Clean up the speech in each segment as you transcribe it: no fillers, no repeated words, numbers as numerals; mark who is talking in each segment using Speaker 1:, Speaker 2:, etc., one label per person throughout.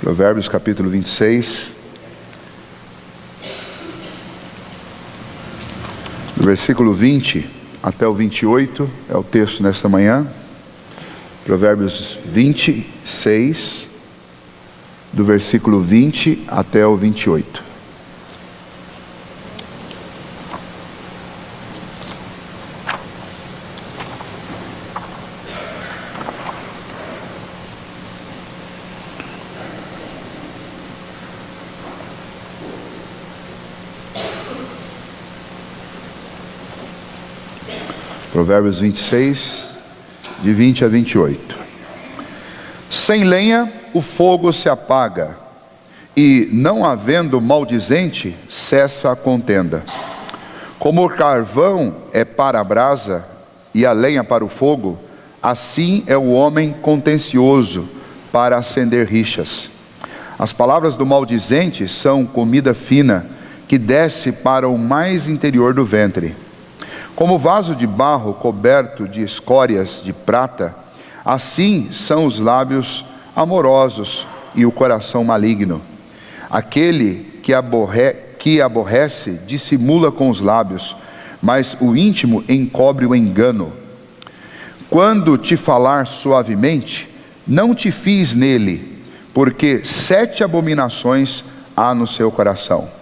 Speaker 1: Provérbios capítulo 26, do versículo 20 até o 28, é o texto nesta manhã. Provérbios 26, do versículo 20 até o 28. Provérbios 26, de 20 a 28. Sem lenha o fogo se apaga, e não havendo maldizente, cessa a contenda. Como o carvão é para a brasa, e a lenha para o fogo, assim é o homem contencioso para acender rixas. As palavras do maldizente são comida fina, que desce para o mais interior do ventre. Como vaso de barro coberto de escórias de prata, assim são os lábios amorosos e o coração maligno. Aquele que aborrece dissimula com os lábios, mas o íntimo encobre o engano. Quando te falar suavemente, não te fies nele, porque 7 abominações há no seu coração.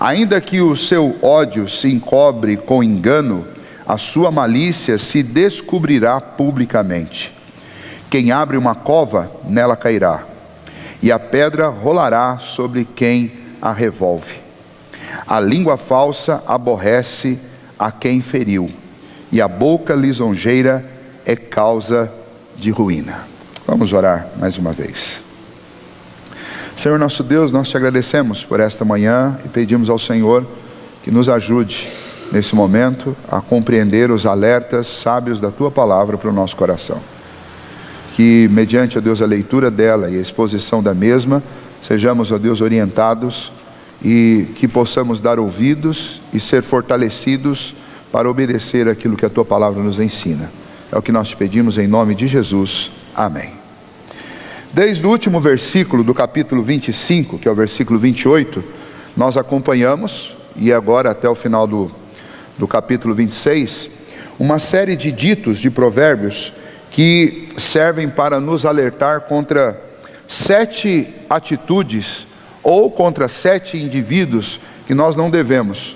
Speaker 1: Ainda que o seu ódio se encobre com engano, a sua malícia se descobrirá publicamente. Quem abre uma cova, nela cairá, e a pedra rolará sobre quem a revolve. A língua falsa aborrece a quem feriu, e a boca lisonjeira é causa de ruína. Vamos orar mais uma vez. Senhor nosso Deus, nós te agradecemos por esta manhã e pedimos ao Senhor que nos ajude nesse momento a compreender os alertas sábios da tua palavra para o nosso coração. Que mediante, ó Deus, a leitura dela e a exposição da mesma, sejamos, ó Deus, orientados e que possamos dar ouvidos e ser fortalecidos para obedecer aquilo que a tua palavra nos ensina. É o que nós te pedimos em nome de Jesus. Amém. Desde o último versículo do capítulo 25, que é o versículo 28, nós acompanhamos, e agora até o final do capítulo 26, uma série de ditos de provérbios que servem para nos alertar contra 7 atitudes ou contra 7 indivíduos que nós não devemos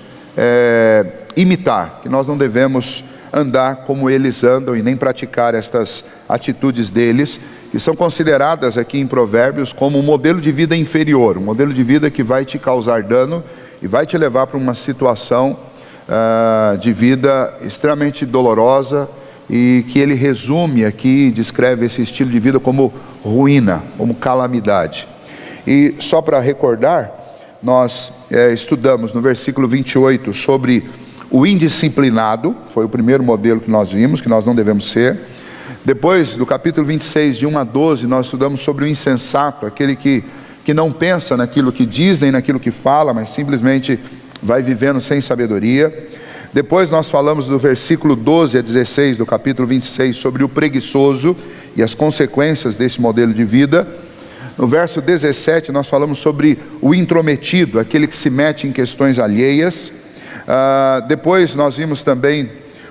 Speaker 1: imitar, que nós não devemos andar como eles andam e nem praticar estas atitudes deles, que são consideradas aqui em Provérbios como um modelo de vida inferior, um modelo de vida que vai te causar dano e vai te levar para uma situação de vida extremamente dolorosa, e que ele resume aqui, descreve esse estilo de vida como ruína, como calamidade. E só para recordar, nós estudamos no versículo 28 sobre o indisciplinado, foi o primeiro modelo que nós vimos, que nós não devemos ser. Depois, do capítulo 26, de 1 a 12, nós estudamos sobre o insensato, aquele que não pensa naquilo que diz, nem naquilo que fala, mas simplesmente vai vivendo sem sabedoria. Depois nós falamos do versículo 12 a 16 do capítulo 26 sobre o preguiçoso e as consequências desse modelo de vida. No verso 17 nós falamos sobre o intrometido, aquele que se mete em questões alheias. Depois nós vimos também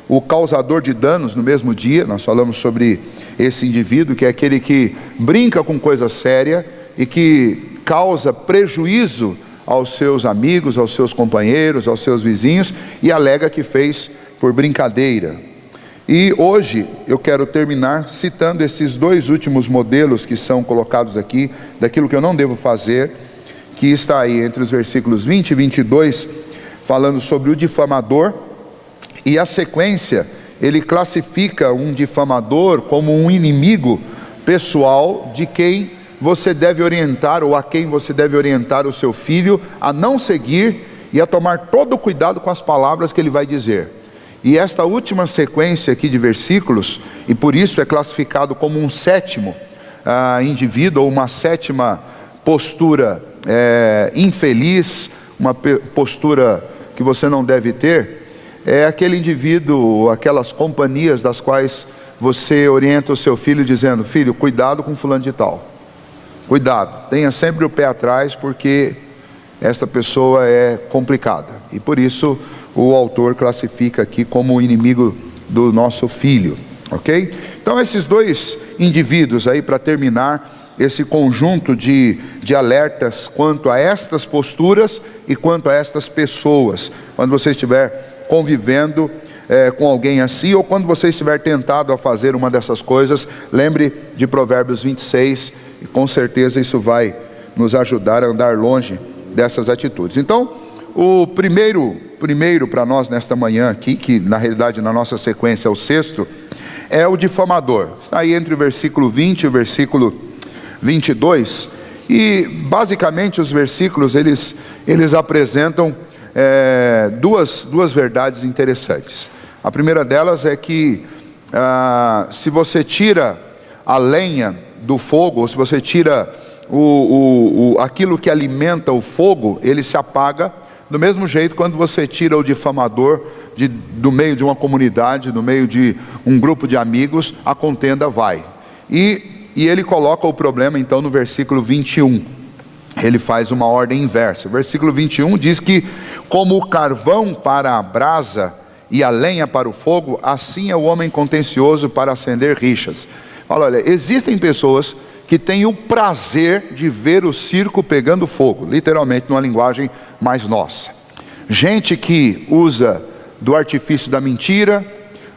Speaker 1: o causador de danos no mesmo dia. Nós falamos sobre esse indivíduo, que é aquele que brinca com coisa séria e que causa prejuízo aos seus amigos, aos seus companheiros, aos seus vizinhos, e alega que fez por brincadeira. E hoje eu quero terminar citando esses 2 últimos modelos que são colocados aqui, daquilo que eu não devo fazer, que está aí entre os versículos 20 e 22, falando sobre o difamador. E a sequência, ele classifica um difamador como um inimigo pessoal de quem você deve orientar, ou a quem você deve orientar o seu filho a não seguir e a tomar todo o cuidado com as palavras que ele vai dizer. E esta última sequência aqui de versículos, e por isso é classificado como um 7º indivíduo, ou uma 7ª postura infeliz, uma postura que você não deve ter, é aquele indivíduo, aquelas companhias das quais você orienta o seu filho dizendo: filho, cuidado com fulano de tal. Cuidado, tenha sempre o pé atrás, porque esta pessoa é complicada. E por isso o autor classifica aqui como inimigo do nosso filho, ok? Então esses dois indivíduos aí, para terminar esse conjunto de alertas quanto a estas posturas e quanto a estas pessoas, quando você estiver convivendo com alguém assim, ou quando você estiver tentado a fazer uma dessas coisas, lembre de Provérbios 26, e com certeza isso vai nos ajudar a andar longe dessas atitudes. Então, o primeiro para nós nesta manhã aqui, que na realidade na nossa sequência é o sexto, é o difamador. Está aí entre o versículo 20 e o versículo 22, e basicamente os versículos eles apresentam duas verdades interessantes. A primeira delas é que se você tira a lenha do fogo, ou se você tira aquilo que alimenta o fogo, ele se apaga. Do mesmo jeito, quando você tira o difamador do meio de uma comunidade, do meio de um grupo de amigos, a contenda vai. E ele coloca o problema então no versículo 21. Ele faz uma ordem inversa. O versículo 21 diz que como o carvão para a brasa e a lenha para o fogo, assim é o homem contencioso para acender rixas. Fala, olha, existem pessoas que têm o prazer de ver o circo pegando fogo, literalmente numa linguagem mais nossa. Gente que usa do artifício da mentira,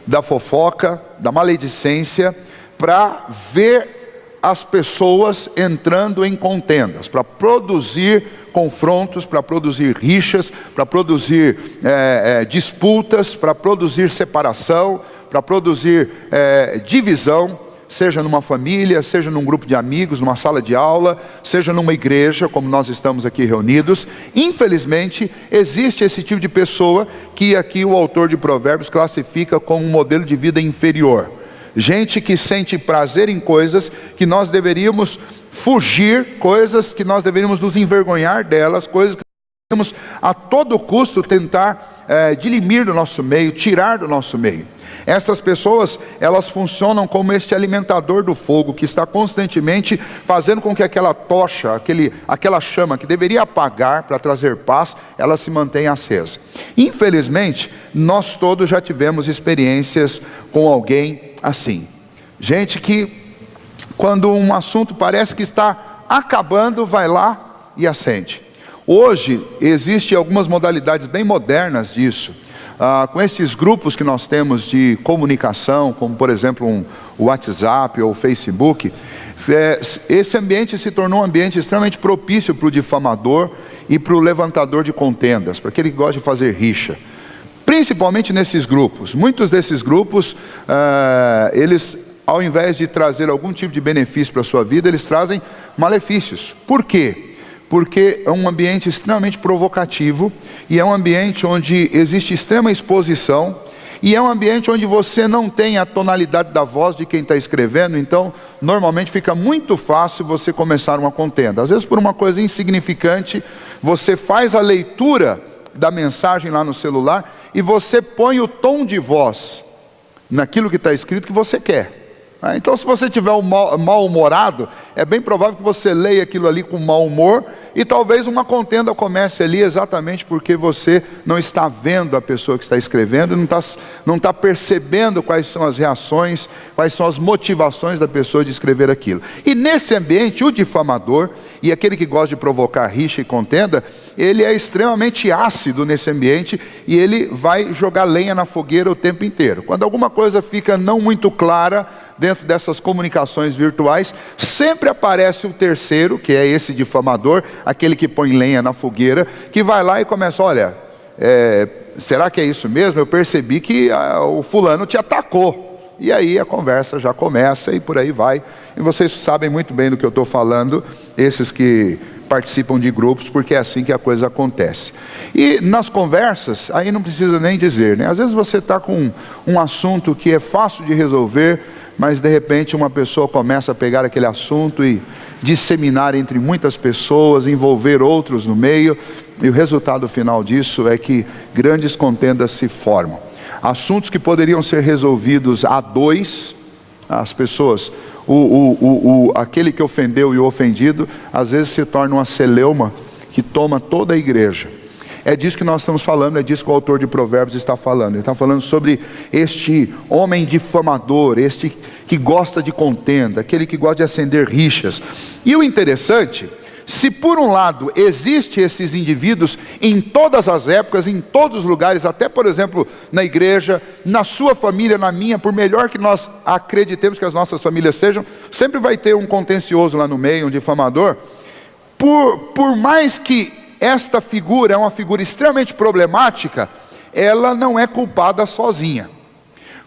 Speaker 1: da fofoca, da maledicência, para ver as pessoas entrando em contendas, para produzir confrontos, para produzir rixas, para produzir disputas, para produzir separação, para produzir divisão, seja numa família, seja num grupo de amigos, numa sala de aula, seja numa igreja, como nós estamos aqui reunidos. Infelizmente, existe esse tipo de pessoa que aqui o autor de Provérbios classifica como um modelo de vida inferior. Gente que sente prazer em coisas que nós deveríamos fugir, coisas que nós deveríamos nos envergonhar delas, coisas que deveríamos a todo custo tentar dirimir do nosso meio, tirar do nosso meio. Essas pessoas, elas funcionam como este alimentador do fogo, que está constantemente fazendo com que aquela tocha, aquela chama que deveria apagar para trazer paz, ela se mantenha acesa. Infelizmente, nós todos já tivemos experiências com alguém assim. Gente que, quando um assunto parece que está acabando, vai lá e acende. Hoje, existem algumas modalidades bem modernas disso. Com estes grupos que nós temos de comunicação, como por exemplo o WhatsApp ou o Facebook, esse ambiente se tornou um ambiente extremamente propício para o difamador e para o levantador de contendas, para aquele que gosta de fazer rixa. Principalmente nesses grupos. Muitos desses grupos, eles, ao invés de trazer algum tipo de benefício para a sua vida, eles trazem malefícios. Por quê? Porque é um ambiente extremamente provocativo, e é um ambiente onde existe extrema exposição, e é um ambiente onde você não tem a tonalidade da voz de quem está escrevendo. Então normalmente fica muito fácil você começar uma contenda. Às vezes por uma coisa insignificante, você faz a leitura da mensagem lá no celular, e você põe o tom de voz naquilo que está escrito que você quer. Então se você tiver mal-humorado, é bem provável que você leia aquilo ali com mau humor, e talvez uma contenda comece ali exatamente porque você não está vendo a pessoa que está escrevendo, não está percebendo quais são as reações, quais são as motivações da pessoa de escrever aquilo. E nesse ambiente, o difamador e aquele que gosta de provocar rixa e contenda, ele é extremamente ácido nesse ambiente, e ele vai jogar lenha na fogueira o tempo inteiro. Quando alguma coisa fica não muito clara dentro dessas comunicações virtuais, sempre aparece o terceiro, que é esse difamador, aquele que põe lenha na fogueira, que vai lá e começa, olha, será que é isso mesmo? Eu percebi que o fulano te atacou. E aí a conversa já começa e por aí vai. E vocês sabem muito bem do que eu estou falando, esses que participam de grupos, porque é assim que a coisa acontece. E nas conversas, aí não precisa nem dizer, né? Às vezes você está com um assunto que é fácil de resolver, mas de repente uma pessoa começa a pegar aquele assunto e disseminar entre muitas pessoas, envolver outros no meio, e o resultado final disso é que grandes contendas se formam. Assuntos que poderiam ser resolvidos a dois, as pessoas aquele que ofendeu e o ofendido, às vezes se torna uma celeuma que toma toda a igreja. É disso que nós estamos falando, é disso que o autor de Provérbios está falando. Ele está falando sobre este homem difamador, este que gosta de contenda, aquele que gosta de acender rixas. E o interessante, se por um lado existem esses indivíduos em todas as épocas, em todos os lugares, até por exemplo na igreja, na sua família, na minha, por melhor que nós acreditemos que as nossas famílias sejam, sempre vai ter um contencioso lá no meio, um difamador. Por mais que esta figura é uma figura extremamente problemática, ela não é culpada sozinha.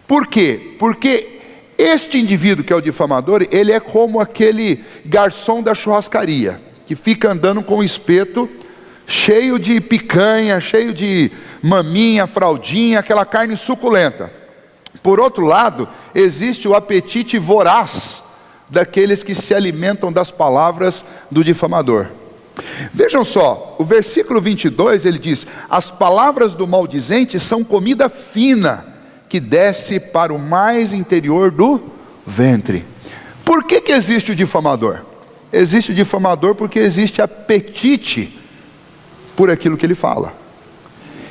Speaker 1: Por quê? Porque este indivíduo que é o difamador, ele é como aquele garçom da churrascaria, que fica andando com o espeto cheio de picanha, cheio de maminha, fraldinha, aquela carne suculenta. Por outro lado, existe o apetite voraz daqueles que se alimentam das palavras do difamador. Vejam só, o versículo 22 ele diz: as palavras do maldizente são comida fina, que desce para o mais interior do ventre. Por que existe o difamador? Existe o difamador porque existe apetite por aquilo que ele fala.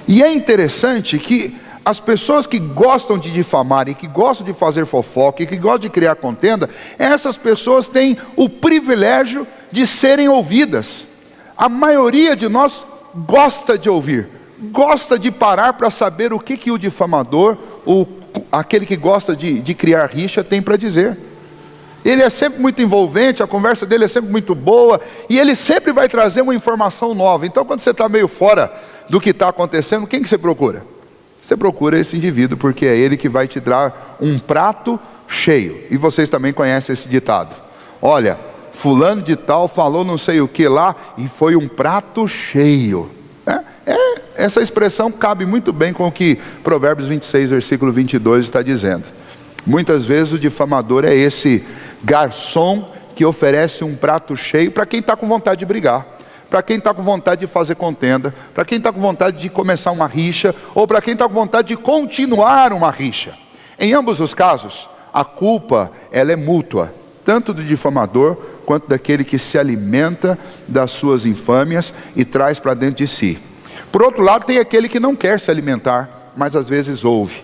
Speaker 1: E é interessante que as pessoas que gostam de difamar e que gostam de fazer fofoca e que gostam de criar contenda, essas pessoas têm o privilégio de serem ouvidas. A maioria de nós gosta de ouvir, gosta de parar para saber o que o difamador, aquele que gosta de criar rixa, tem para dizer. Ele é sempre muito envolvente, a conversa dele é sempre muito boa, e ele sempre vai trazer uma informação nova. Então quando você está meio fora do que está acontecendo, quem que você procura? Você procura esse indivíduo, porque é ele que vai te dar um prato cheio. E vocês também conhecem esse ditado: olha, fulano de tal falou não sei o que lá, e foi um prato cheio. Essa expressão cabe muito bem com o que Provérbios 26, versículo 22 está dizendo. Muitas vezes o difamador é esse garçom que oferece um prato cheio para quem está com vontade de brigar, para quem está com vontade de fazer contenda, para quem está com vontade de começar uma rixa, ou para quem está com vontade de continuar uma rixa. Em ambos os casos, a culpa ela é mútua, tanto do difamador quanto daquele que se alimenta das suas infâmias e traz para dentro de si. Por outro lado, tem aquele que não quer se alimentar, mas às vezes ouve.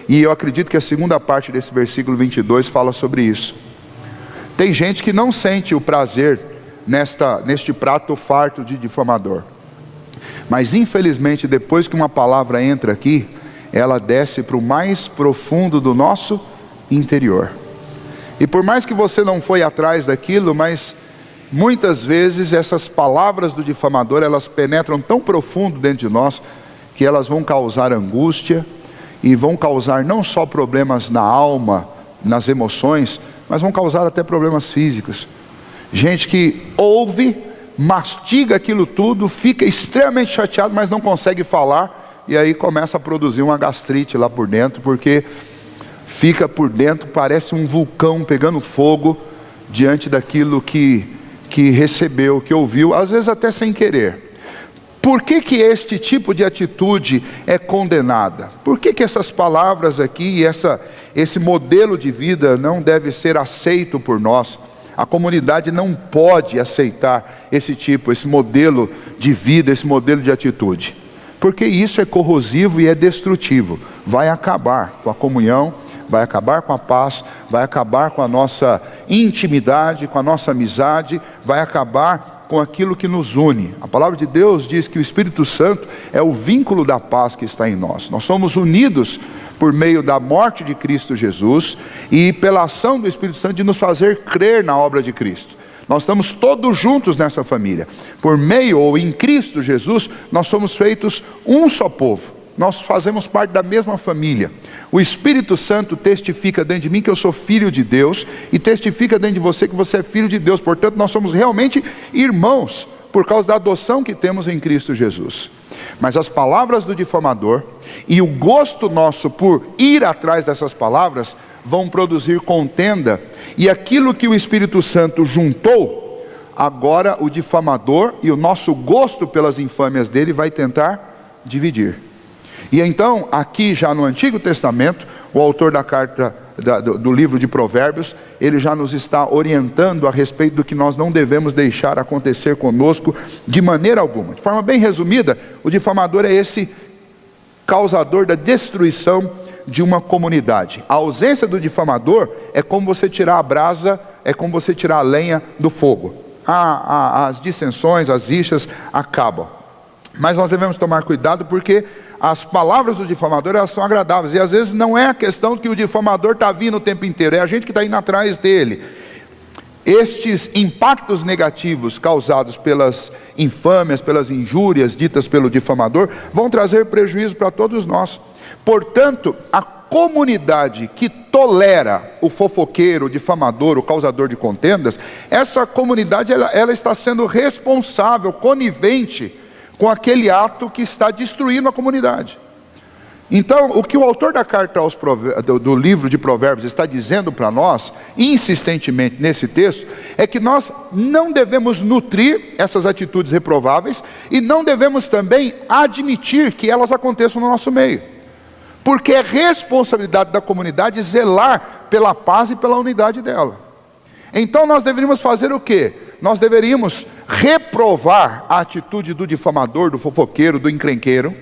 Speaker 1: E eu acredito que a segunda parte desse versículo 22 fala sobre isso. Tem gente que não sente o prazer neste prato farto de difamador. Mas infelizmente, depois que uma palavra entra aqui, ela desce para o mais profundo do nosso interior. E por mais que você não foi atrás daquilo, mas muitas vezes essas palavras do difamador, elas penetram tão profundo dentro de nós, que elas vão causar angústia, e vão causar não só problemas na alma, nas emoções, mas vão causar até problemas físicos. Gente que ouve, mastiga aquilo tudo, fica extremamente chateado, mas não consegue falar, e aí começa a produzir uma gastrite lá por dentro, porque fica por dentro, parece um vulcão pegando fogo, diante daquilo que recebeu, que ouviu, às vezes até sem querer. Por que este tipo de atitude é condenada? Por que essas palavras aqui, esse modelo de vida não deve ser aceito por nós? A comunidade não pode aceitar esse modelo de vida, esse modelo de atitude. Porque isso é corrosivo e é destrutivo. Vai acabar com a comunhão, vai acabar com a paz, vai acabar com a nossa intimidade, com a nossa amizade, vai acabar com aquilo que nos une. A palavra de Deus diz que o Espírito Santo é o vínculo da paz que está em nós. Nós somos unidos por meio da morte de Cristo Jesus e pela ação do Espírito Santo de nos fazer crer na obra de Cristo. Nós estamos todos juntos nessa família. Por meio ou em Cristo Jesus, nós somos feitos um só povo. Nós fazemos parte da mesma família. O Espírito Santo testifica dentro de mim que eu sou filho de Deus, e testifica dentro de você que você é filho de Deus. Portanto, nós somos realmente irmãos, por causa da adoção que temos em Cristo Jesus. Mas as palavras do difamador e o gosto nosso por ir atrás dessas palavras vão produzir contenda, e aquilo que o Espírito Santo juntou, agora o difamador e o nosso gosto pelas infâmias dele vai tentar dividir. E então, aqui já no Antigo Testamento, o autor da carta do livro de Provérbios, ele já nos está orientando a respeito do que nós não devemos deixar acontecer conosco de maneira alguma. De forma bem resumida, o difamador é esse causador da destruição de uma comunidade. A ausência do difamador é como você tirar a brasa, é como você tirar a lenha do fogo. As dissensões, as rixas acabam. Mas nós devemos tomar cuidado, porque as palavras do difamador, elas são agradáveis, e às vezes não é a questão que o difamador está vindo o tempo inteiro, é a gente que está indo atrás dele. Estes impactos negativos causados pelas infâmias, pelas injúrias ditas pelo difamador, vão trazer prejuízo para todos nós. Portanto, a comunidade que tolera o fofoqueiro, o difamador, o causador de contendas, essa comunidade ela está sendo responsável, conivente com aquele ato que está destruindo a comunidade. Então, o que o autor da carta do livro de Provérbios está dizendo para nós, insistentemente nesse texto, é que nós não devemos nutrir essas atitudes reprováveis e não devemos também admitir que elas aconteçam no nosso meio. Porque é responsabilidade da comunidade zelar pela paz e pela unidade dela. Então nós deveríamos fazer o quê? Nós deveríamos reprovar a atitude do difamador, do fofoqueiro, do encrenqueiro,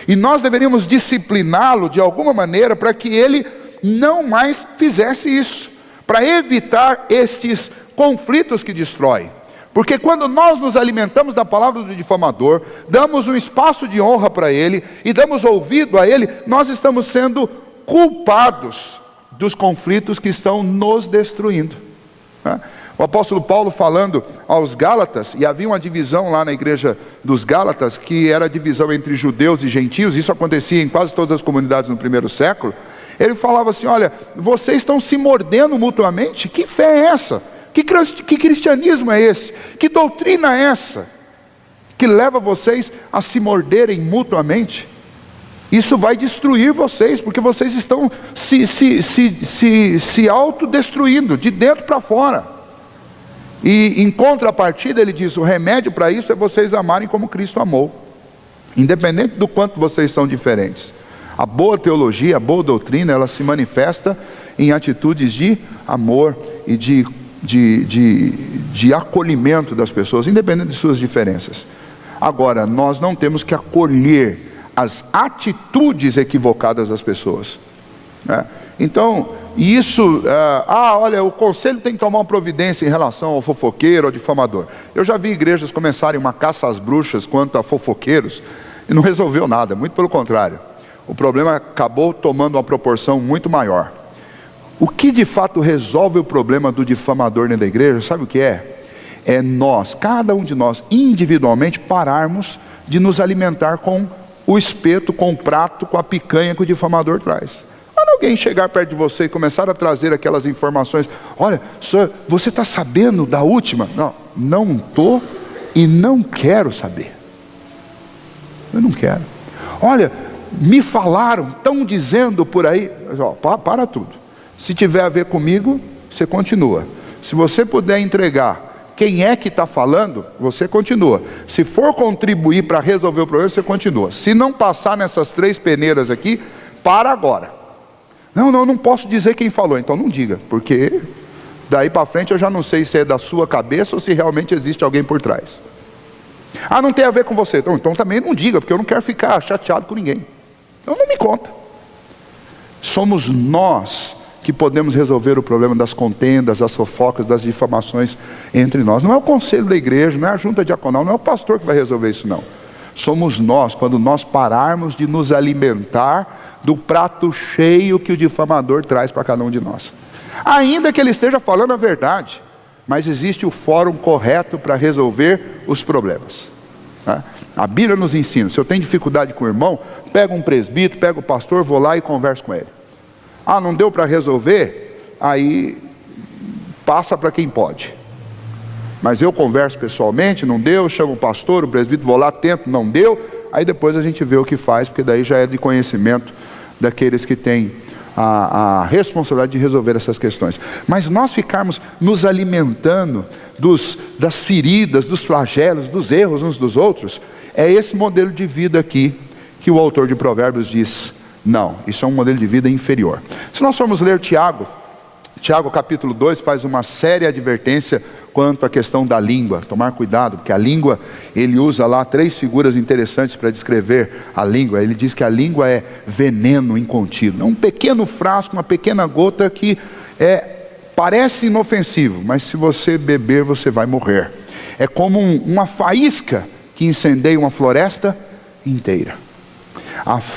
Speaker 1: e nós deveríamos discipliná-lo de alguma maneira para que ele não mais fizesse isso, para evitar estes conflitos que destroem. Porque quando nós nos alimentamos da palavra do difamador, damos um espaço de honra para ele e damos ouvido a ele, nós estamos sendo culpados dos conflitos que estão nos destruindo. O apóstolo Paulo, falando aos Gálatas, e havia uma divisão lá na igreja dos Gálatas, que era a divisão entre judeus e gentios, isso acontecia em quase todas as comunidades no primeiro século. Ele falava assim: olha, vocês estão se mordendo mutuamente? Que fé é essa? Que cristianismo é esse? Que doutrina é essa? Que leva vocês a se morderem mutuamente? Isso vai destruir vocês, porque vocês estão se autodestruindo, de dentro para fora. E em contrapartida ele diz, o remédio para isso é vocês amarem como Cristo amou. Independente do quanto vocês são diferentes. A boa teologia, a boa doutrina, ela se manifesta em atitudes de amor e de acolhimento das pessoas, independente de suas diferenças. Agora, nós não temos que acolher as atitudes equivocadas das pessoas, né? Então, isso, olha, o conselho tem que tomar uma providência em relação ao fofoqueiro, ao difamador. Eu já vi igrejas começarem uma caça às bruxas quanto a fofoqueiros, e não resolveu nada, muito pelo contrário. O problema acabou tomando uma proporção muito maior. O que de fato resolve o problema do difamador dentro da igreja, sabe o que é? É nós, cada um de nós, individualmente, pararmos de nos alimentar com o espeto, com o prato, com a picanha que o difamador traz. Quando alguém chegar perto de você e começar a trazer aquelas informações, olha, senhor, você está sabendo da última? Não estou e não quero saber. Eu não quero. Olha, me falaram, estão dizendo por aí, para tudo. Se tiver a ver comigo, você continua. Se você puder entregar quem é que está falando, você continua. Se for contribuir para resolver o problema, você continua. Se não passar nessas 3 peneiras aqui, para agora. Não posso dizer quem falou, então não diga, porque daí para frente eu já não sei se é da sua cabeça ou se realmente existe alguém por trás. Não tem a ver com você, então também não diga, porque eu não quero ficar chateado com ninguém. Então não me conta. Somos nós que podemos resolver o problema das contendas, das fofocas, das difamações entre nós. Não é o conselho da igreja, não é a junta diaconal, não é o pastor que vai resolver isso não. Somos nós, quando nós pararmos de nos alimentar do prato cheio que o difamador traz para cada um de nós. Ainda que ele esteja falando a verdade, mas existe o fórum correto para resolver os problemas. A Bíblia nos ensina, se eu tenho dificuldade com o irmão, pega um presbítero, pega o pastor, vou lá e converso com ele. Não deu para resolver? Aí passa para quem pode. Mas eu converso pessoalmente, não deu, chamo o pastor, o presbítero, vou lá, tento, não deu. Aí depois a gente vê o que faz, porque daí já é de conhecimento daqueles que têm a responsabilidade de resolver essas questões. Mas nós ficarmos nos alimentando das feridas, dos flagelos, dos erros uns dos outros, é esse modelo de vida aqui que o autor de Provérbios diz: Não, isso é um modelo de vida inferior. Se nós formos ler Tiago capítulo 2 faz uma séria advertência quanto à questão da língua. Tomar cuidado, porque a língua, ele usa lá 3 figuras interessantes para descrever a língua. Ele diz que a língua é veneno incontido. É um pequeno frasco, uma pequena gota que parece inofensivo, mas se você beber, você vai morrer. É como uma faísca que incendeia uma floresta inteira.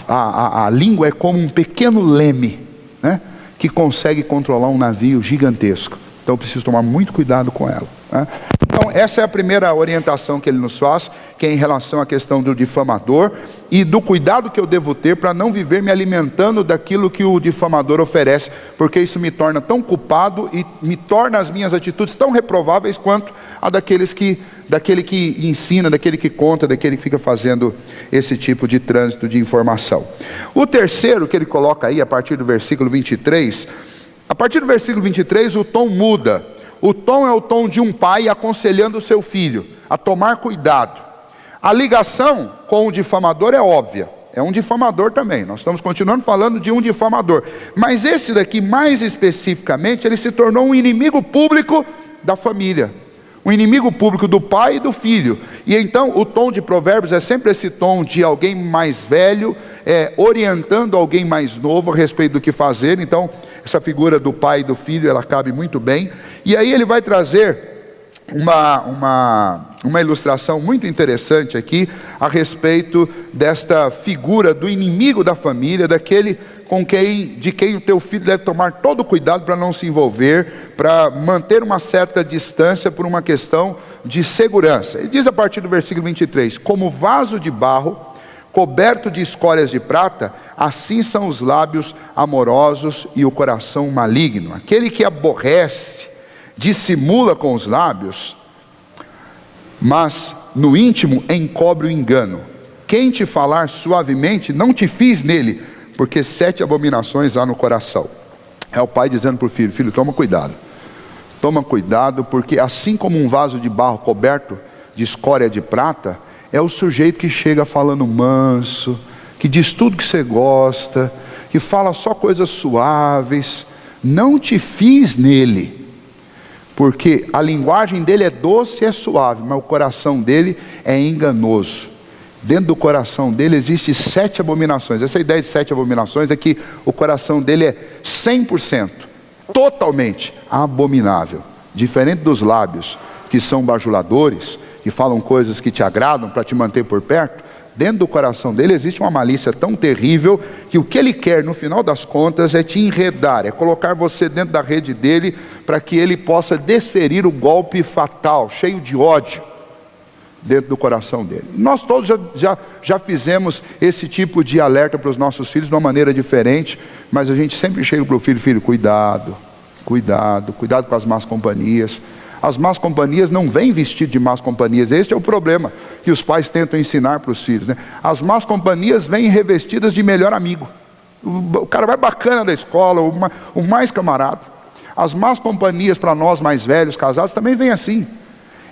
Speaker 1: A língua é como um pequeno leme, né, que consegue controlar um navio gigantesco. Então eu preciso tomar muito cuidado com ela, né? Então essa é a primeira orientação que ele nos faz, que é em relação à questão do difamador e do cuidado que eu devo ter para não viver me alimentando daquilo que o difamador oferece, porque isso me torna tão culpado e me torna as minhas atitudes tão reprováveis quanto a daquele que ensina, daquele que conta, daquele que fica fazendo esse tipo de trânsito de informação. O terceiro que ele coloca aí, a partir do versículo 23, a partir do versículo 23 o tom muda. O tom é o tom de um pai aconselhando o seu filho a tomar cuidado. A ligação com o difamador é óbvia, é um difamador também. Nós estamos continuando falando de um difamador, mas esse daqui mais especificamente, ele se tornou um inimigo público da família, um inimigo público do pai e do filho. E então o tom de Provérbios é sempre esse tom de alguém mais velho, orientando alguém mais novo a respeito do que fazer. Então essa figura do pai e do filho, ela cabe muito bem. E aí ele vai trazer uma ilustração muito interessante aqui a respeito desta figura do inimigo da família, daquele de quem o teu filho deve tomar todo cuidado para não se envolver, para manter uma certa distância por uma questão de segurança. Ele diz a partir do versículo 23, como vaso de barro coberto de escórias de prata, assim são os lábios amorosos e o coração maligno. Aquele que aborrece, dissimula com os lábios, mas no íntimo encobre o engano. Quem te falar suavemente, não te fies nele, porque 7 abominações há no coração. É o pai dizendo para o filho, filho, toma cuidado, porque assim como um vaso de barro coberto de escória de prata, é o sujeito que chega falando manso, que diz tudo que você gosta, que fala só coisas suaves. Não te fies nele, porque a linguagem dele é doce e é suave, mas o coração dele é enganoso. Dentro do coração dele existe 7 abominações. Essa ideia de 7 abominações é que o coração dele é 100%, totalmente abominável. Diferente dos lábios, que são bajuladores, que falam coisas que te agradam para te manter por perto, dentro do coração dele existe uma malícia tão terrível, que o que ele quer no final das contas é te enredar, é colocar você dentro da rede dele, para que ele possa desferir o golpe fatal, cheio de ódio, dentro do coração dele. Nós todos já fizemos esse tipo de alerta para os nossos filhos de uma maneira diferente, mas a gente sempre chega para o filho, cuidado com as más companhias. As más companhias não vêm vestidas de más companhias. Este é o problema que os pais tentam ensinar para os filhos, né? As más companhias vêm revestidas de melhor amigo. O cara vai bacana da escola, o mais camarada. As más companhias para nós mais velhos, casados, também vêm assim.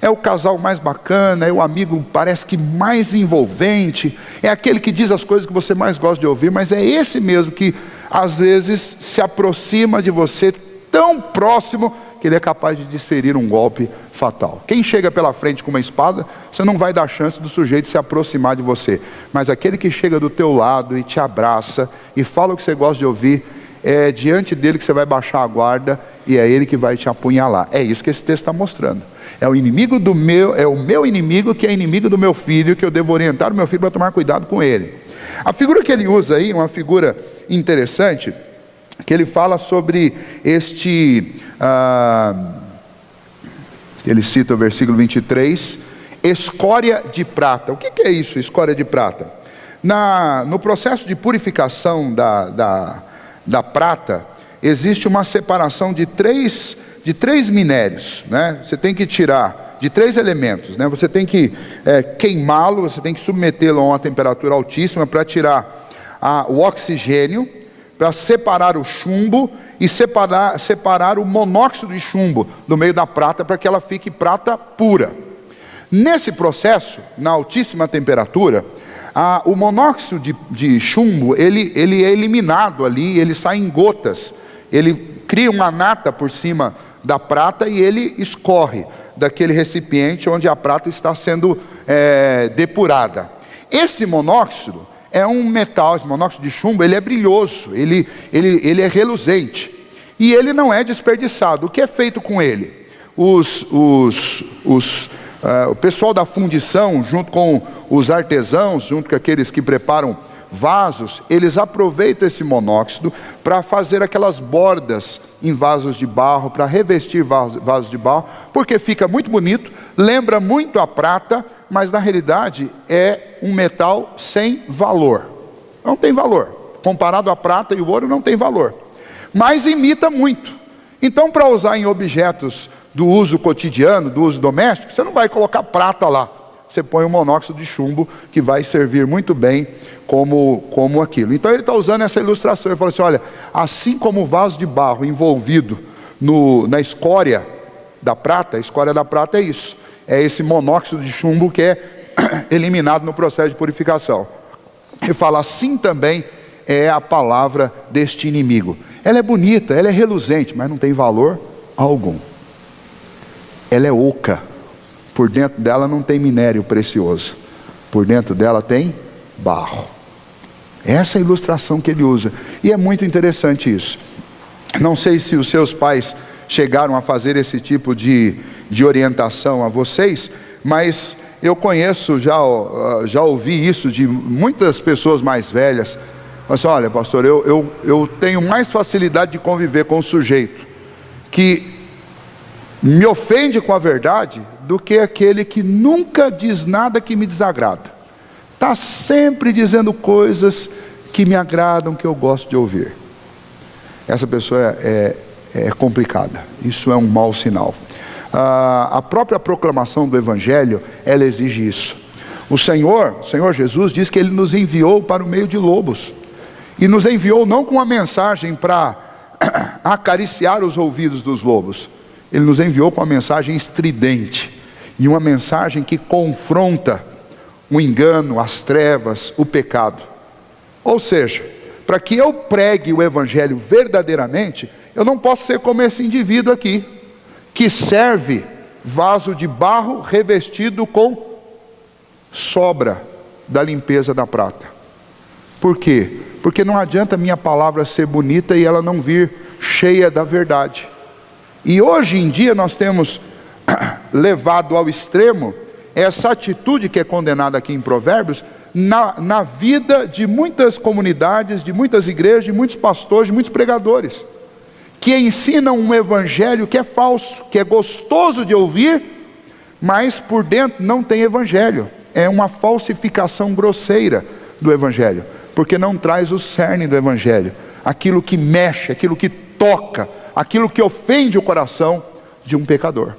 Speaker 1: É o casal mais bacana, é o amigo parece que mais envolvente, é aquele que diz as coisas que você mais gosta de ouvir, mas é esse mesmo que às vezes se aproxima de você tão próximo que ele é capaz de desferir um golpe fatal. Quem chega pela frente com uma espada, você não vai dar chance do sujeito se aproximar de você. Mas aquele que chega do teu lado e te abraça e fala o que você gosta de ouvir, é diante dele que você vai baixar a guarda e é ele que vai te apunhalar. É isso que esse texto está mostrando. É o meu inimigo que é inimigo do meu filho, que eu devo orientar o meu filho para tomar cuidado com ele. A figura que ele usa aí, uma figura interessante, que ele fala sobre ele cita o versículo 23, escória de prata. O que é isso, escória de prata? No processo de purificação da prata, existe uma separação de três minérios, né? Você tem que tirar de 3 elementos, né? Você tem que queimá-lo, você tem que submetê-lo a uma temperatura altíssima para tirar o oxigênio, para separar o chumbo e separar o monóxido de chumbo do meio da prata, para que ela fique prata pura. Nesse processo, na altíssima temperatura, O monóxido de chumbo, ele é eliminado ali, ele sai em gotas, ele cria uma nata por cima da prata e ele escorre daquele recipiente onde a prata está sendo depurada. Esse monóxido é um metal, esse monóxido de chumbo, ele é brilhoso, ele é reluzente e ele não é desperdiçado. O que é feito com ele? O pessoal da fundição, junto com os artesãos, junto com aqueles que preparam vasos, eles aproveitam esse monóxido para fazer aquelas bordas em vasos de barro, para revestir vasos de barro, porque fica muito bonito, lembra muito a prata, mas na realidade é um metal sem valor. Não tem valor. Comparado à prata e o ouro, não tem valor. Mas imita muito. Então, para usar em objetos do uso cotidiano, do uso doméstico, você não vai colocar prata lá. Você põe um monóxido de chumbo que vai servir muito bem como aquilo. Então ele está usando essa ilustração. Ele fala assim, olha, assim como o vaso de barro envolvido na escória da prata, a escória da prata é isso. É esse monóxido de chumbo que é eliminado no processo de purificação. Ele fala, assim também é a palavra deste inimigo. Ela é bonita, ela é reluzente, mas não tem valor algum. Ela é oca. Por dentro dela não tem minério precioso. Por dentro dela tem barro. Essa é a ilustração que ele usa. E é muito interessante isso. Não sei se os seus pais chegaram a fazer esse tipo de orientação a vocês, mas eu conheço, já ouvi isso de muitas pessoas mais velhas. Mas olha, pastor, eu tenho mais facilidade de conviver com um sujeito que me ofende com a verdade do que aquele que nunca diz nada que me desagrada. Está sempre dizendo coisas que me agradam, que eu gosto de ouvir. Essa pessoa é complicada. Isso é um mau sinal. A própria proclamação do Evangelho, ela exige isso. O Senhor Jesus diz que Ele nos enviou para o meio de lobos. E nos enviou não com uma mensagem para acariciar os ouvidos dos lobos. Ele nos enviou com uma mensagem estridente. E uma mensagem que confronta o engano, as trevas, o pecado. Ou seja, para que eu pregue o Evangelho verdadeiramente, eu não posso ser como esse indivíduo aqui, que serve vaso de barro revestido com sobra da limpeza da prata. Por quê? Porque não adianta minha palavra ser bonita e ela não vir cheia da verdade. E hoje em dia nós temos levado ao extremo essa atitude que é condenada aqui em Provérbios, na vida de muitas comunidades, de muitas igrejas, de muitos pastores, de muitos pregadores, que ensinam um evangelho que é falso, que é gostoso de ouvir, mas por dentro não tem evangelho. É uma falsificação grosseira do evangelho, porque não traz o cerne do evangelho, aquilo que mexe, aquilo que toca, aquilo que ofende o coração de um pecador.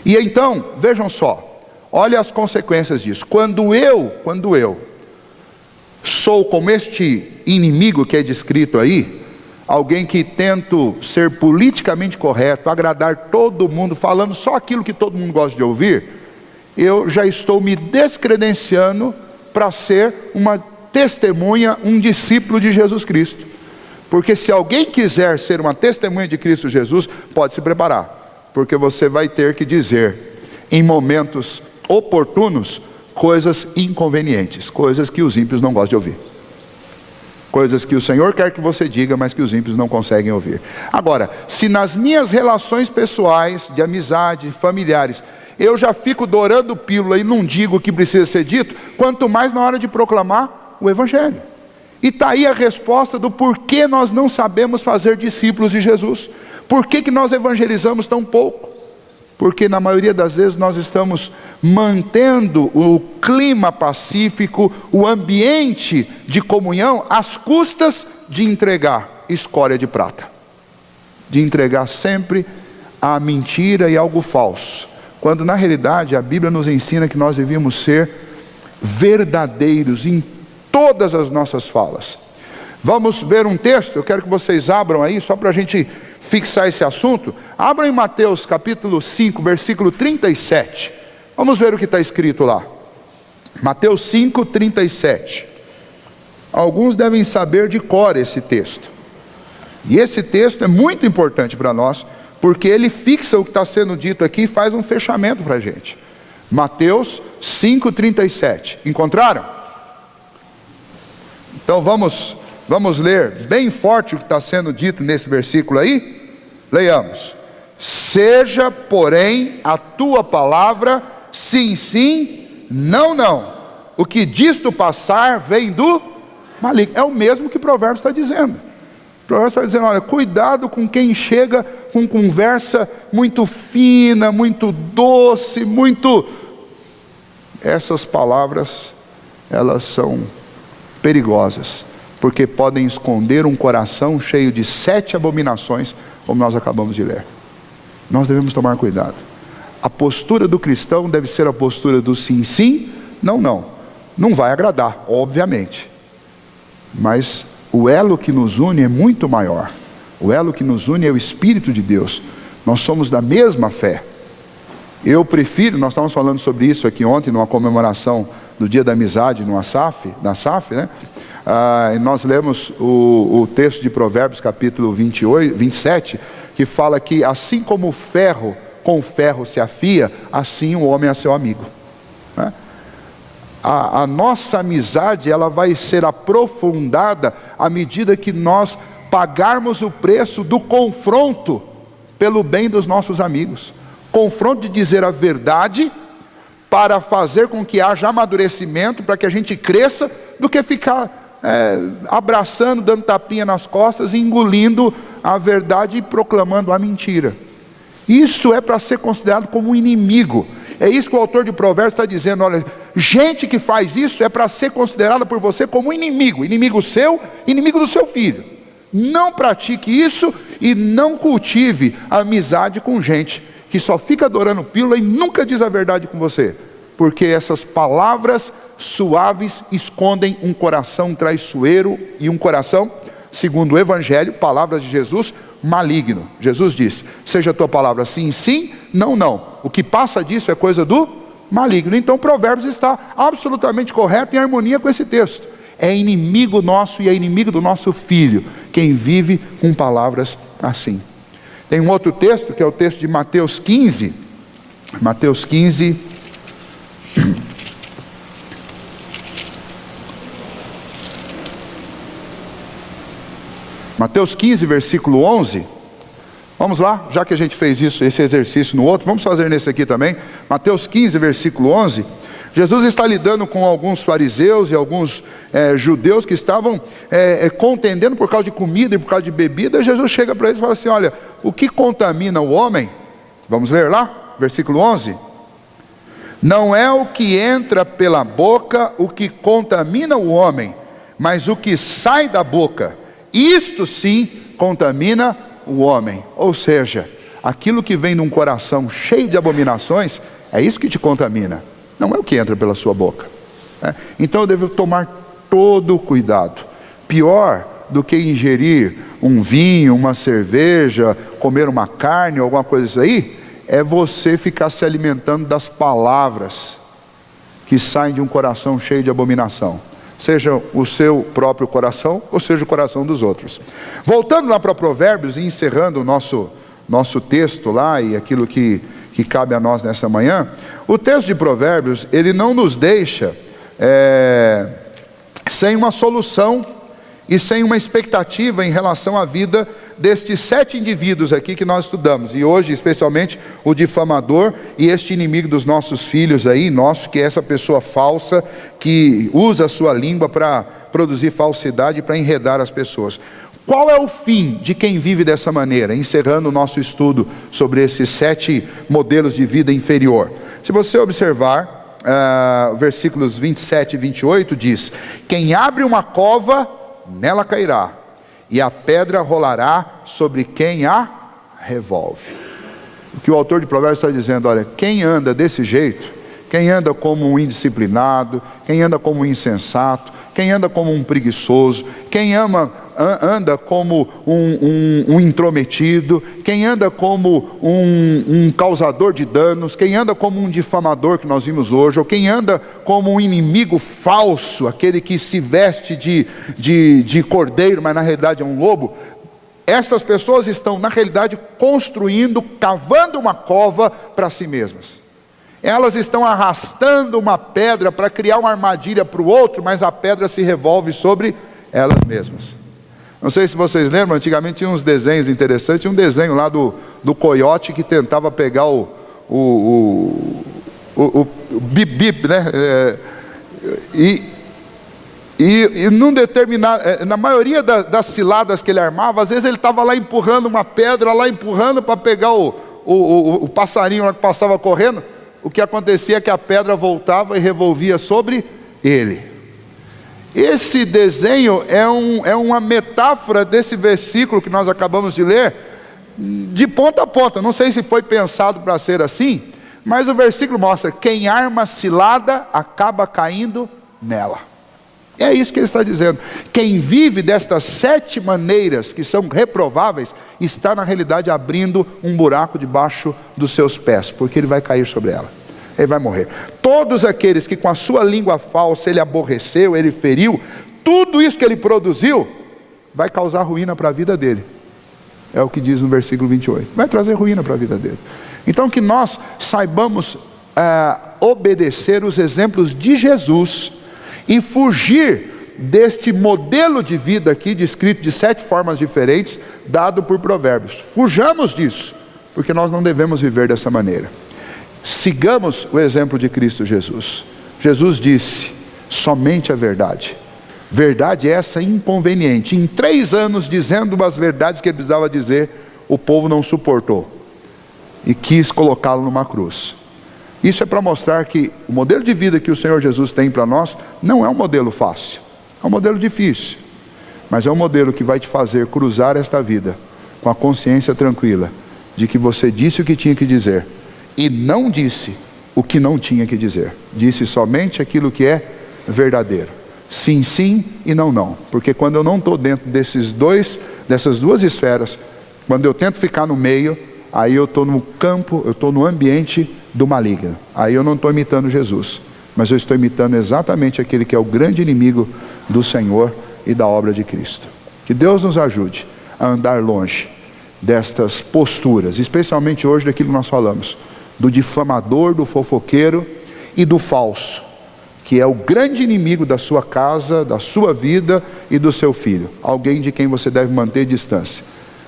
Speaker 1: E então, vejam só, olha as consequências disso. Quando eu sou como este inimigo que é descrito aí, alguém que tento ser politicamente correto, agradar todo mundo, falando só aquilo que todo mundo gosta de ouvir, eu já estou me descredenciando para ser uma testemunha, um discípulo de Jesus Cristo. Porque se alguém quiser ser uma testemunha de Cristo Jesus, pode se preparar, porque você vai ter que dizer em momentos oportunos coisas inconvenientes, coisas que os ímpios não gostam de ouvir, coisas que o Senhor quer que você diga, mas que os ímpios não conseguem ouvir. Agora, se nas minhas relações pessoais, de amizade, familiares, eu já fico dourando pílula e não digo o que precisa ser dito, quanto mais na hora de proclamar o Evangelho. E está aí a resposta do porquê nós não sabemos fazer discípulos de Jesus. Por que nós evangelizamos tão pouco? Porque na maioria das vezes nós estamos mantendo o clima pacífico, o ambiente de comunhão, às custas de entregar escória de prata, de entregar sempre a mentira e algo falso, quando na realidade a Bíblia nos ensina que nós devíamos ser verdadeiros em todas as nossas falas. Vamos ver um texto, eu quero que vocês abram aí, só para a gente fixar esse assunto. Abram em Mateus capítulo 5, versículo 37. Vamos ver o que está escrito lá. Mateus 5:37. Alguns devem saber de cor esse texto. E esse texto é muito importante para nós, porque ele fixa o que está sendo dito aqui e faz um fechamento para a gente. Mateus 5:37. Encontraram? Então vamos ler bem forte o que está sendo dito nesse versículo aí? Leiamos. Seja, porém, a tua palavra sim, sim, não, não. O que disto passar vem do maligno. É o mesmo que Provérbios está dizendo. Provérbios está dizendo, olha, cuidado com quem chega com conversa muito fina, muito doce, muito... Essas palavras, elas são perigosas, porque podem esconder um coração cheio de 7 abominações, como nós acabamos de ler. Nós devemos tomar cuidado. A postura do cristão deve ser a postura do sim, sim, não, não. Não vai agradar, obviamente. Mas o elo que nos une é muito maior. O elo que nos une é o Espírito de Deus. Nós somos da mesma fé. Eu prefiro, nós estávamos falando sobre isso aqui ontem, numa comemoração do Dia da Amizade na SAF, né? E nós lemos o texto de Provérbios, capítulo 27, que fala que assim como o ferro com o ferro se afia, assim o homem é seu amigo, né? A nossa amizade, ela vai ser aprofundada à medida que nós pagarmos o preço do confronto pelo bem dos nossos amigos. Confronto de dizer a verdade para fazer com que haja amadurecimento, para que a gente cresça, do que ficar abraçando, dando tapinha nas costas, engolindo a verdade e proclamando a mentira. Isso é para ser considerado como um inimigo. É isso que o autor de Provérbios está dizendo, olha, gente que faz isso é para ser considerada por você como inimigo, inimigo seu, inimigo do seu filho. Não pratique isso e não cultive a amizade com gente que só fica adorando pílula e nunca diz a verdade com você, porque essas palavras suaves escondem um coração traiçoeiro e um coração, segundo o Evangelho, palavras de Jesus, maligno. Jesus disse, seja a tua palavra sim, sim, não, não. O que passa disso é coisa do maligno. Então Provérbios está absolutamente correto, em harmonia com esse texto. É inimigo nosso e é inimigo do nosso filho quem vive com palavras assim. Tem um outro texto, que é o texto de Mateus 15. Mateus 15. Mateus 15, versículo 11. Vamos lá, já que a gente fez isso, esse exercício no outro, vamos fazer nesse aqui também. Mateus 15, versículo 11. Jesus está lidando com alguns fariseus e alguns judeus que estavam contendendo por causa de comida e por causa de bebida. Jesus chega para eles e fala assim, olha, o que contamina o homem, vamos ler lá, versículo 11. Não é o que entra pela boca o que contamina o homem, mas o que sai da boca, isto sim contamina o homem. Ou seja, aquilo que vem num coração cheio de abominações, é isso que te contamina. Não é o que entra pela sua boca. Então eu devo tomar todo o cuidado. Pior do que ingerir um vinho, uma cerveja, comer uma carne, alguma coisa disso aí, é você ficar se alimentando das palavras que saem de um coração cheio de abominação. Seja o seu próprio coração, ou seja o coração dos outros. Voltando lá para Provérbios e encerrando o nosso texto lá e aquilo que cabe a nós nessa manhã, o texto de Provérbios, ele não nos deixa sem uma solução e sem uma expectativa em relação à vida destes 7 indivíduos aqui que nós estudamos, e hoje especialmente o difamador e este inimigo dos nossos filhos aí, que é essa pessoa falsa que usa a sua língua para produzir falsidade, para enredar as pessoas. Qual é o fim de quem vive dessa maneira? Encerrando o nosso estudo sobre esses 7 modelos de vida inferior. Se você observar, versículos 27 e 28 diz, quem abre uma cova, nela cairá, e a pedra rolará sobre quem a revolve. O que o autor de Provérbios está dizendo, olha, quem anda desse jeito, quem anda como um indisciplinado, quem anda como um insensato, quem anda como um preguiçoso, quem ama anda como um intrometido, quem anda como um causador de danos, quem anda como um difamador que nós vimos hoje, ou quem anda como um inimigo falso, aquele que se veste de cordeiro, mas na realidade é um lobo. Estas pessoas estão na realidade construindo, cavando uma cova para si mesmas. Elas estão arrastando uma pedra para criar uma armadilha para o outro, mas a pedra se revolve sobre elas mesmas. Não sei se vocês lembram, antigamente tinha uns desenhos interessantes. Tinha um desenho lá do coiote que tentava pegar o bip-bip, né? E num determinado, na maioria das ciladas que ele armava, às vezes ele estava lá empurrando uma pedra, lá empurrando para pegar o passarinho lá que passava correndo. O que acontecia é que a pedra voltava e revolvia sobre ele. Esse desenho é uma metáfora desse versículo que nós acabamos de ler, de ponta a ponta. Não sei se foi pensado para ser assim, mas o versículo mostra: quem arma cilada acaba caindo nela. É isso que ele está dizendo. Quem vive destas 7 maneiras que são reprováveis, está na realidade abrindo um buraco debaixo dos seus pés, porque ele vai cair sobre ela, ele vai morrer. Todos aqueles que com a sua língua falsa ele aborreceu, ele feriu, tudo isso que ele produziu, vai causar ruína para a vida dele. É o que diz no versículo 28, vai trazer ruína para a vida dele. Então que nós saibamos obedecer os exemplos de Jesus, e fugir deste modelo de vida aqui, descrito de 7 formas diferentes, dado por Provérbios. Fujamos disso, porque nós não devemos viver dessa maneira. Sigamos o exemplo de Cristo Jesus. Jesus disse: somente a verdade. Verdade essa inconveniente. Em 3 anos dizendo as verdades que ele precisava dizer, o povo não suportou e quis colocá-lo numa cruz. Isso é para mostrar que o modelo de vida que o Senhor Jesus tem para nós não é um modelo fácil, é um modelo difícil, mas é um modelo que vai te fazer cruzar esta vida com a consciência tranquila de que você disse o que tinha que dizer e não disse o que não tinha que dizer. Disse somente aquilo que é verdadeiro. Sim, sim e não, não. Porque quando eu não estou dentro dessas 2 esferas, quando eu tento ficar no meio, aí eu estou no campo, eu estou no ambiente do maligno. Aí eu não estou imitando Jesus, mas eu estou imitando exatamente aquele que é o grande inimigo do Senhor e da obra de Cristo. Que Deus nos ajude a andar longe destas posturas, especialmente hoje daquilo que nós falamos, do difamador, do fofoqueiro e do falso, que é o grande inimigo da sua casa, da sua vida e do seu filho. Alguém de quem você deve manter distância.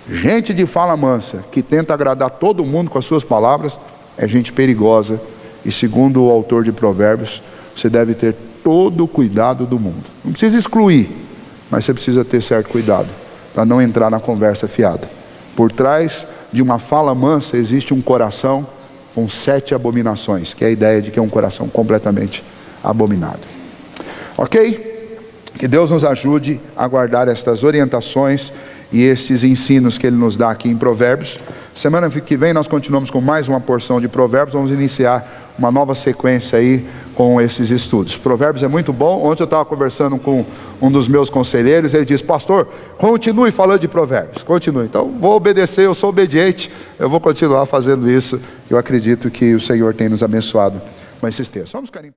Speaker 1: Gente de fala mansa, que tenta agradar todo mundo com as suas palavras, é gente perigosa. E segundo o autor de Provérbios, você deve ter todo o cuidado do mundo. Não precisa excluir, mas você precisa ter certo cuidado para não entrar na conversa fiada. Por trás de uma fala mansa existe um coração com 7 abominações, que é a ideia de que é um coração completamente abominado. Ok? Que Deus nos ajude a guardar estas orientações e estes ensinos que Ele nos dá aqui em Provérbios. Semana que vem nós continuamos com mais uma porção de Provérbios. Vamos iniciar uma nova sequência aí com esses estudos. Provérbios é muito bom. Ontem eu estava conversando com um dos meus conselheiros. Ele disse: pastor, continue falando de Provérbios. Continue. Então vou obedecer, eu sou obediente. Eu vou continuar fazendo isso. Eu acredito que o Senhor tem nos abençoado com esses textos. Vamos ficar em